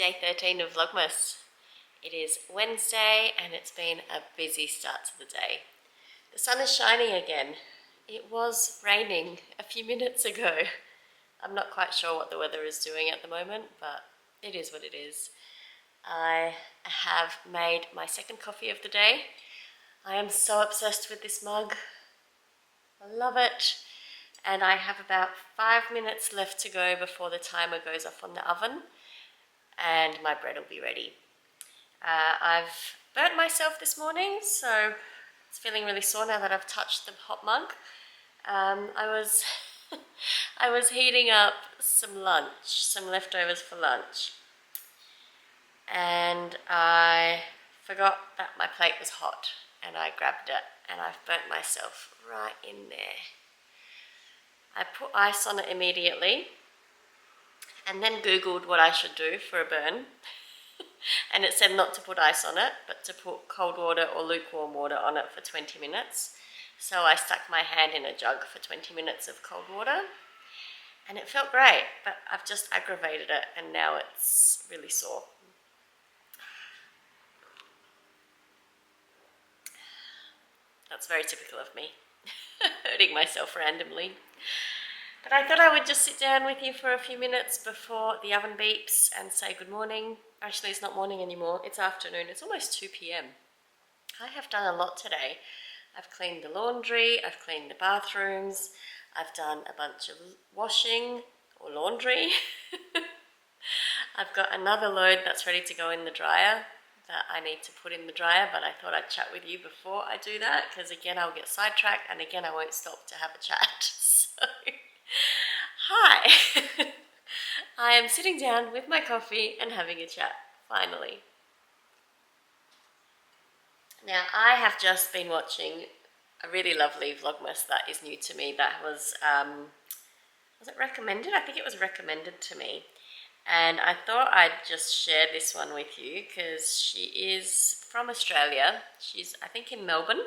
day 13 of Vlogmas. It is Wednesday and it's been a busy start to the day. The sun is shining again. It was raining a few minutes ago. I'm not quite sure what the weather is doing at the moment, but it is what it is. I have made my second coffee of the day. I am so obsessed with this mug. I love it. And I have about 5 minutes left to go before the timer goes off on the oven and my bread will be ready. I've burnt myself this morning, so it's feeling really sore now that I've touched the hot mug. I was I was heating up some leftovers for lunch, and I forgot that my plate was hot, and I grabbed it, and I've burnt myself right in there. I put ice on it immediately, and then Googled what I should do for a burn, and it said not to put ice on it, but to put cold water or lukewarm water on it for 20 minutes. So I stuck my hand in a jug for 20 minutes of cold water, and it felt great, but I've just aggravated it, and now it's really sore. That's very typical of me, hurting myself randomly. But I thought I would just sit down with you for a few minutes before the oven beeps and say good morning. Actually, it's not morning anymore, it's afternoon. It's almost 2 p.m. I have done a lot today. I've cleaned the laundry, I've cleaned the bathrooms, I've done a bunch of washing or laundry. I've got another load that's ready to go in the dryer that I need to put in the dryer, but I thought I'd chat with you before I do that, because again I'll get sidetracked and again I won't stop to have a chat. So, hi! I am sitting down with my coffee and having a chat, finally. Now, I have just been watching a really lovely Vlogmas that is new to me. That was it recommended? I think it was recommended to me. And I thought I'd just share this one with you because she is from Australia. She's, I think, in Melbourne.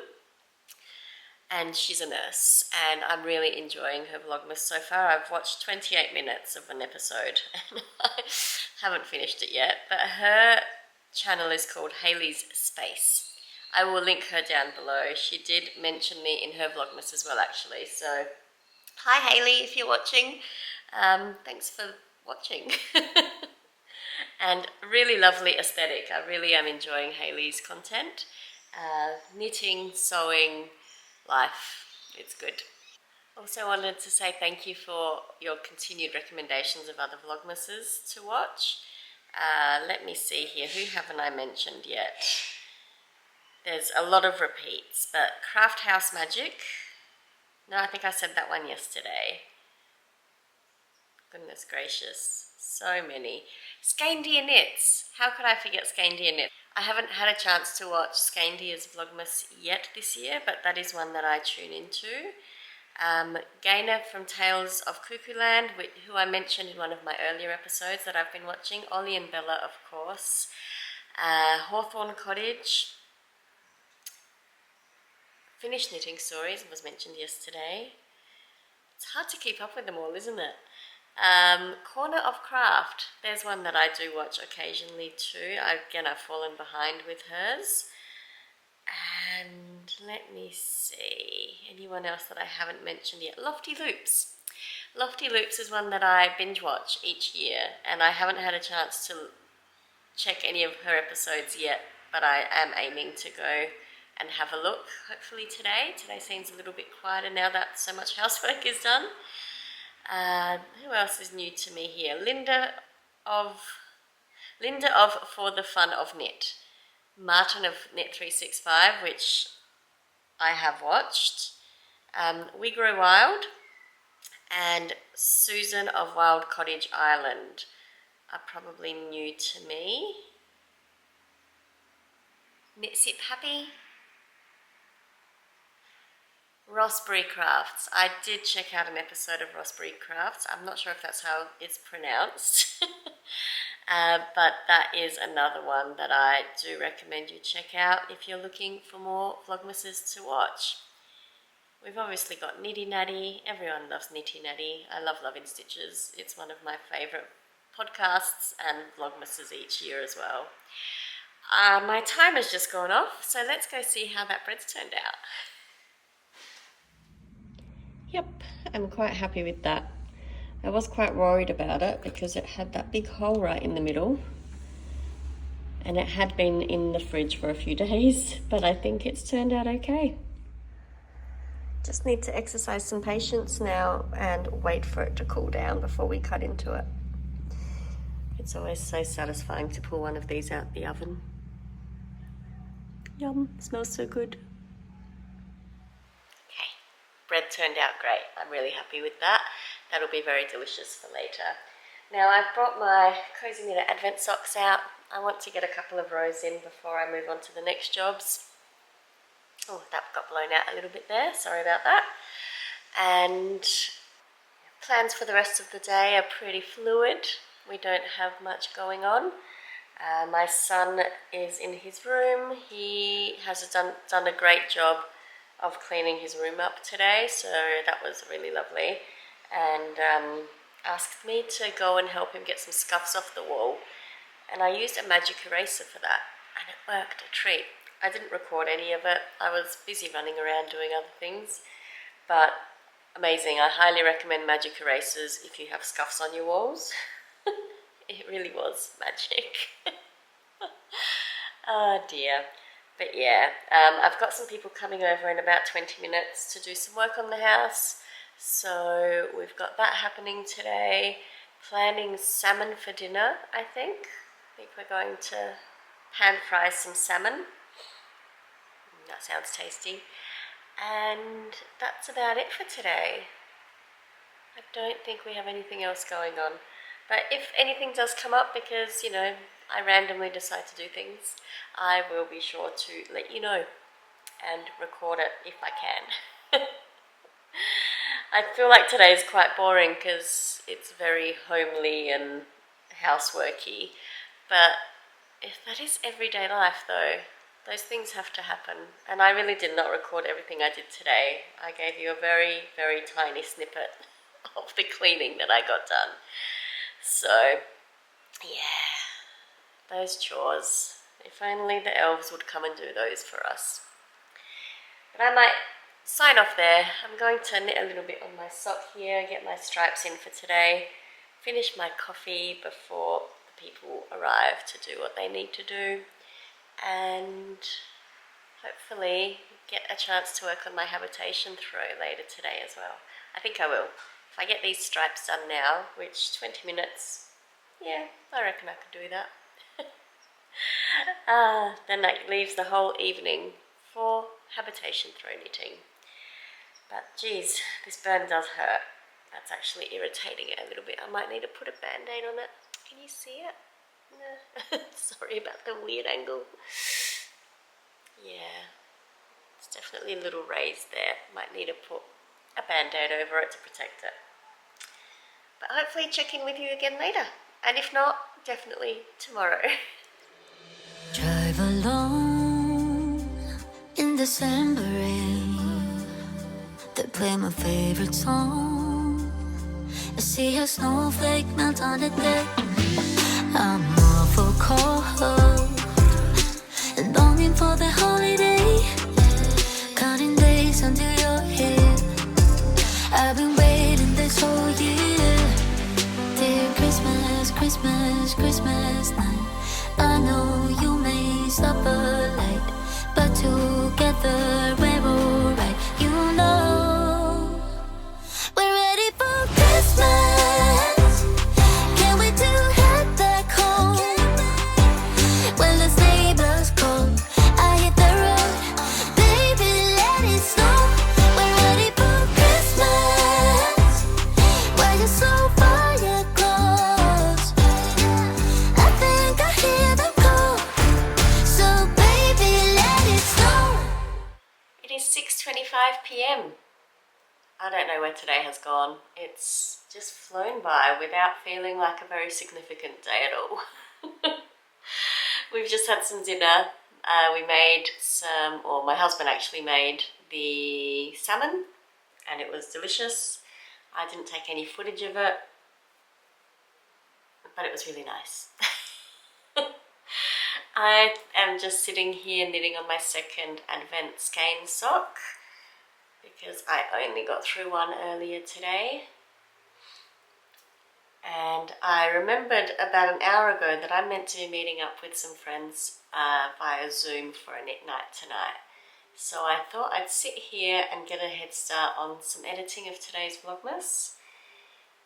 And she's a nurse. And I'm really enjoying her Vlogmas so far. I've watched 28 minutes of an episode and I haven't finished it yet. But her channel is called Hayley's Space. I will link her down below. She did mention me in her Vlogmas as well, actually. So, hi Hayley, if you're watching. Thanks for watching. And really lovely aesthetic. I really am enjoying Hayley's content. Knitting, sewing, life. It's good. Also wanted to say thank you for your continued recommendations of other Vlogmases to watch. Let me see here. Who haven't I mentioned yet? There's a lot of repeats, but Craft House Magic. No, I think I said that one yesterday. Goodness gracious, so many. Scandia Knits. How could I forget Scandia Knits? I haven't had a chance to watch Scandia's Vlogmas yet this year, but that is one that I tune into. Gaynor from Tales of Cuckoo Land, who I mentioned in one of my earlier episodes that I've been watching. Ollie and Bella, of course. Hawthorne Cottage. Finished Knitting Stories was mentioned yesterday. It's hard to keep up with them all, isn't it? Corner of Craft. There's one that I do watch occasionally too. I've fallen behind with hers. And let me see. Anyone else that I haven't mentioned yet? Lofty Loops. Lofty Loops is one that I binge watch each year, and I haven't had a chance to check any of her episodes yet, but I am aiming to go and have a look, hopefully today. Today seems a little bit quieter now that so much housework is done. Who else is new to me here? Linda of For the Fun of Knit. Martin of Knit365, which I have watched. We Grow Wild. And Susan of Wild Cottage Island are probably new to me. Knit Sip Happy. Rossbury Crafts. I did check out an episode of Rossbury Crafts. I'm not sure if that's how it's pronounced. But that is another one that I do recommend you check out if you're looking for more Vlogmases to watch. We've obviously got Nitty Natty. Everyone loves Nitty Natty. I love Love in Stitches. It's one of my favourite podcasts and Vlogmases each year as well. My timer's just gone off, so let's go see how that bread's turned out. Yep, I'm quite happy with that. I was quite worried about it because it had that big hole right in the middle, and it had been in the fridge for a few days, but I think it's turned out okay. Just need to exercise some patience now and wait for it to cool down before we cut into it. It's always so satisfying to pull one of these out the oven. Yum, smells so good. Okay, bread turned out great. I'm really happy with that. That'll be very delicious for later. Now I've brought my Cozy Knitter Advent socks out. I want to get a couple of rows in before I move on to the next jobs. Oh, that got blown out a little bit there, sorry about that. And plans for the rest of the day are pretty fluid. We don't have much going on. My son is in his room. He has done a great job of cleaning his room up today, so that was really lovely. And asked me to go and help him get some scuffs off the wall. And I used a magic eraser for that, and it worked a treat. I didn't record any of it. I was busy running around doing other things, but amazing. I highly recommend magic erasers if you have scuffs on your walls. It really was magic. Oh dear. But yeah, I've got some people coming over in about 20 minutes to do some work on the house. So we've got that happening today. Planning salmon for dinner, I think. I think we're going to pan fry some salmon. That sounds tasty. And that's about it for today. I don't think we have anything else going on. But if anything does come up, because, you know, I randomly decide to do things, I will be sure to let you know and record it if I can. I feel like today is quite boring because it's very homely and houseworky. But if that is everyday life though, those things have to happen. And I really did not record everything I did today. I gave you a very, very tiny snippet of the cleaning that I got done. So, yeah, those chores. If only the elves would come and do those for us. But I might sign off there. I'm going to knit a little bit on my sock here, get my stripes in for today, finish my coffee before the people arrive to do what they need to do, and hopefully get a chance to work on my habitation throw later today as well. I think I will. If I get these stripes done now, which 20 minutes, yeah, I reckon I could do that. Then that leaves the whole evening for habitation throw knitting. But geez, this burn does hurt. That's actually irritating it a little bit. I might need to put a band-aid on it. Can you see it? No. Sorry about the weird angle. Yeah, it's definitely a little raised there. Might need to put a band-aid over it to protect it. But hopefully check in with you again later. And if not, definitely tomorrow. Drive alone in December rain. They play my favorite song. I see a snowflake melt on the deck. I'm awful cold and longing for the holiday. Counting days until you're here. I've been waiting this whole year. Dear Christmas, Christmas, Christmas night. I know you may stop a light, but together we're alright. You know we're ready for Christmas. Can't wait to head back home. When the neighbors call, I hit the road. Baby, let it snow. We're ready for Christmas. Why you so far yet close? I think I hear them call. So baby, let it snow. It is 6:25 p.m. I don't know where today has gone. It's just flown by without feeling like a very significant day at all. We've just had some dinner. We made some, or my husband actually made the salmon, and it was delicious. I didn't take any footage of it, but but it was really nice. I am just sitting here knitting on my second Advent skein sock because I only got through one earlier today. And I remembered about an hour ago that I'm meant to be meeting up with some friends via Zoom for a knit night tonight. So I thought I'd sit here and get a head start on some editing of today's Vlogmas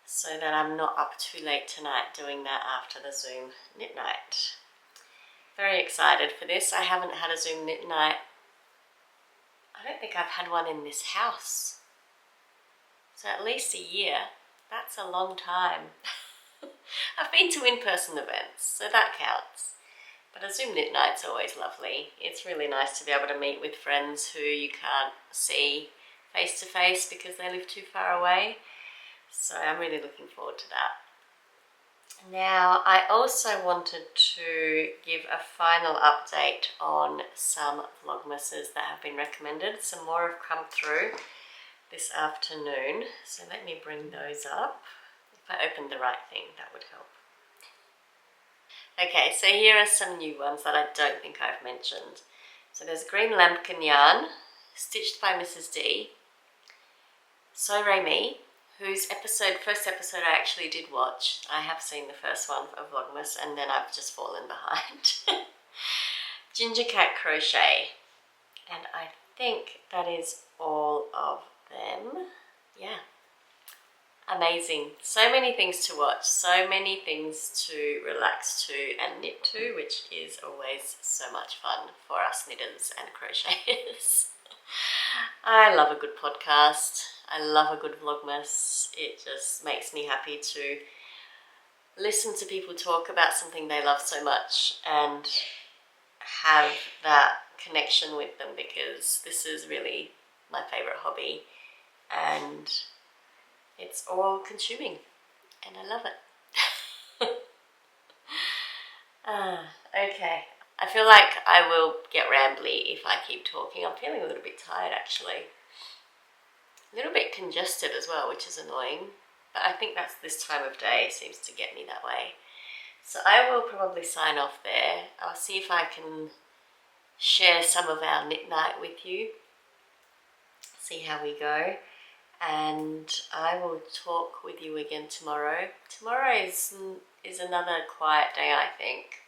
so that I'm not up too late tonight doing that after the Zoom knit night. Very excited for this. I haven't had a Zoom knit night. I don't think I've had one in this house. So at least a year. That's a long time. I've been to in-person events, so that counts. But a Zoom knit night's always lovely. It's really nice to be able to meet with friends who you can't see face to face because they live too far away. So I'm really looking forward to that. Now, I also wanted to give a final update on some Vlogmases that have been recommended. Some more have come through this afternoon, so let me bring those up. If I opened the right thing, that would help. Okay, so here are some new ones that I don't think I've mentioned. So there's Green Lambkin Yarn, stitched by Mrs. D. So Me, whose first episode I actually did watch. I have seen the first one of Vlogmas and then I've just fallen behind. Ginger Cat Crochet, and I think that is all of them. Yeah, amazing. So many things to watch, so many things to relax to and knit to, which is always so much fun for us knitters and crocheters. I love a good podcast. I love a good Vlogmas. It just makes me happy to listen to people talk about something they love so much and have that connection with them, because this is really my favourite hobby and it's all consuming and I love it. Okay, I feel like I will get rambly if I keep talking. I'm feeling a little bit tired actually. A little bit congested as well, which is annoying, but I think that's this time of day seems to get me that way. So I will probably sign off there. I'll see if I can share some of our knit night with you, see how we go, and I will talk with you again tomorrow. Tomorrow is another quiet day, I think,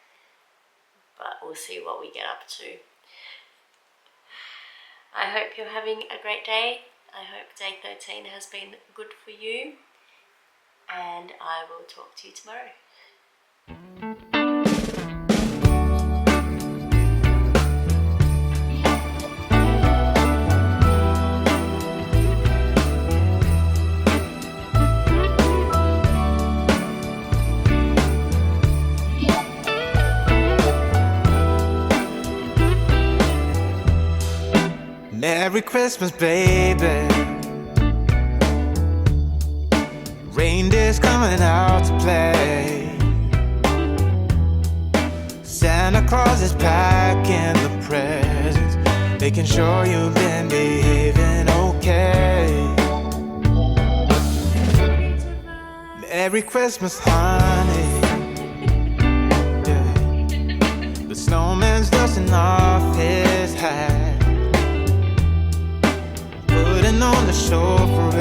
but we'll see what we get up to. I hope you're having a great day. I hope day 13 has been good for you, and I will talk to you tomorrow. Merry Christmas, baby. Reindeer's coming out to play. Santa Claus is packing the presents, making sure you've been behaving okay. Merry Christmas, honey. Yeah. The snowman's dusting off his hat, putting on the show for